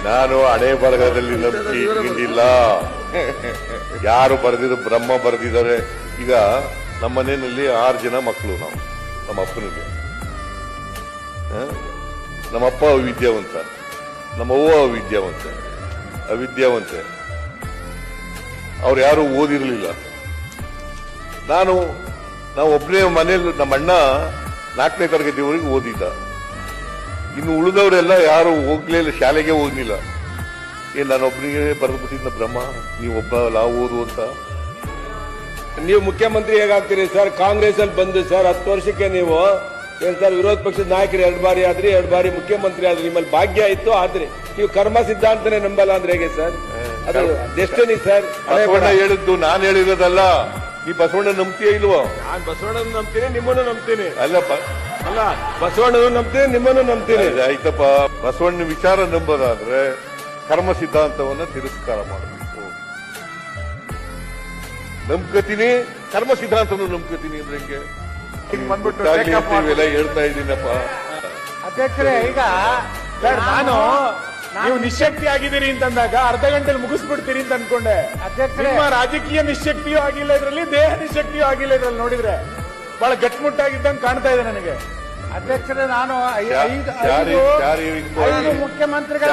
ನಾನು ಹಣೆ ಬರಹದಲ್ಲಿ ನಂಬಿಕೆ ಇಟ್ಟಿಲ್ಲ. ಯಾರು ಬರೆದಿದ್ದು ಬ್ರಹ್ಮ ಬರೆದಿದ್ದಾರೆ. ಈಗ ನಮ್ಮ ಮನೆಯಲ್ಲಿ 6 ಜನ ಮಕ್ಕಳು ನಾವು. ನಮ್ಮ ಅಪ್ಪನಿಗೆ ನಮ್ಮಪ್ಪ ವಿದ್ಯಾವಂತ, ನಮ್ಮವ್ವ ಅವಿದ್ಯಾವಂತೆ. ಅವ್ರು ಯಾರು ಓದಿರಲಿಲ್ಲ. ನಾವು ಒಬ್ಬನೇ ಮನೇಲಿ, ನಮ್ಮ ಅಣ್ಣ 4ನೇ ತರಗತಿವರೆಗೆ ಓದಿದ್ದ. ಇನ್ನು ಉಳಿದವರೆಲ್ಲ ಯಾರು ಹೋಗ್ಲೇ ಇಲ್ಲ, ಶಾಲೆಗೆ ಹೋಗ್ಲಿಲ್ಲ. ನಾನೊಬ್ಬನಿಗೆ ಬರೆದು ಬಿಟ್ಟಿದ್ದ ಬ್ರಹ್ಮ, ನೀವೊಬ್ಬ ಓದು ಅಂತ. ನೀವು ಮುಖ್ಯಮಂತ್ರಿ ಹೇಗಾಗ್ತೀರಿ ಸರ್? ಕಾಂಗ್ರೆಸ್ ಅಲ್ಲಿ ಬಂದು ಸರ್ 10 ವರ್ಷಕ್ಕೆ ನೀವು ಏನ್ ಸರ್ ವಿರೋಧ ಪಕ್ಷದ ನಾಯಕರು 2 ಬಾರಿ ಆದ್ರಿ, 2 ಬಾರಿ ಮುಖ್ಯಮಂತ್ರಿ ಆದ್ರಿ, ನಿಮ್ಮಲ್ಲಿ ಭಾಗ್ಯ ಇತ್ತು. ಆದ್ರೆ ನೀವು ಕರ್ಮ ಸಿದ್ಧಾಂತನೇ ನಂಬಲ್ಲ ಅಂದ್ರೆ ಹೇಗೆ ಸರ್? ಅದು ಡೆಸ್ಟಿನಿ ಸರ್. ಬಸವಣ್ಣ ಹೇಳಿದ್ದು ನಾನು ಹೇಳಿರೋದಲ್ಲ. ನೀ ಬಸವಣ್ಣ ನಂಬ್ತೀಯ ಇಲ್ವೋ? ನಾನ್ ಬಸವಣ್ಣನ ನಂಬ್ತೀನಿ, ನಿಮ್ಮನ್ನು ನಂಬ್ತೀನಿ. ಅಲ್ಲ ಬಸವಣ್ಣನು ನಂಬ್ತೀನಿ, ನಿಮ್ಮನ್ನು ನಂಬ್ತೀನಿ. ಆಯ್ತಪ್ಪ, ಬಸವಣ್ಣ ವಿಚಾರ ನಂಬೋದಾದ್ರೆ ಕರ್ಮ ಸಿದ್ಧಾಂತವನ್ನ ತಿರಸ್ಕಾರ ಮಾಡಬೇಕು. ನಂಬ್ಕತೀನಿ, ಕರ್ಮ ಸಿದ್ಧಾಂತನೂ ನಂಬ್ಕತೀನಿ ಅಂದ್ರೆ ಹೆಂಗೆ? ಹೇಳ್ತಾ ಇದ್ದೀನಪ್ಪ ಅಧ್ಯಕ್ಷರೇ. ಈಗ ನೀವು ನಿಶಕ್ತಿ ಆಗಿದ್ದೀರಿ ಅಂತಂದಾಗ ಅರ್ಧ ಗಂಟೆಲಿ ಮುಗಿಸ್ಬಿಡ್ತೀರಿ ಅಂತ ಅನ್ಕೊಂಡೆ. ನಿಮ್ಮ ರಾಜಕೀಯ ನಿಶಕ್ತಿಯೂ ಆಗಿಲ್ಲ ಇದರಲ್ಲಿ, ದೇಹ ನಿಶಕ್ತಿಯೂ ಆಗಿಲ್ಲ ಇದರಲ್ಲಿ. ನೋಡಿದ್ರೆ ಬಹಳ ಗಟ್ಟಿಮುಟ್ಟಾಗಿದ್ದಂಗೆ ಕಾಣ್ತಾ ಇದೆ ನನಗೆ. ಅಧ್ಯಕ್ಷರೇ, ನಾನು 5 ಮುಖ್ಯಮಂತ್ರಿಗಳ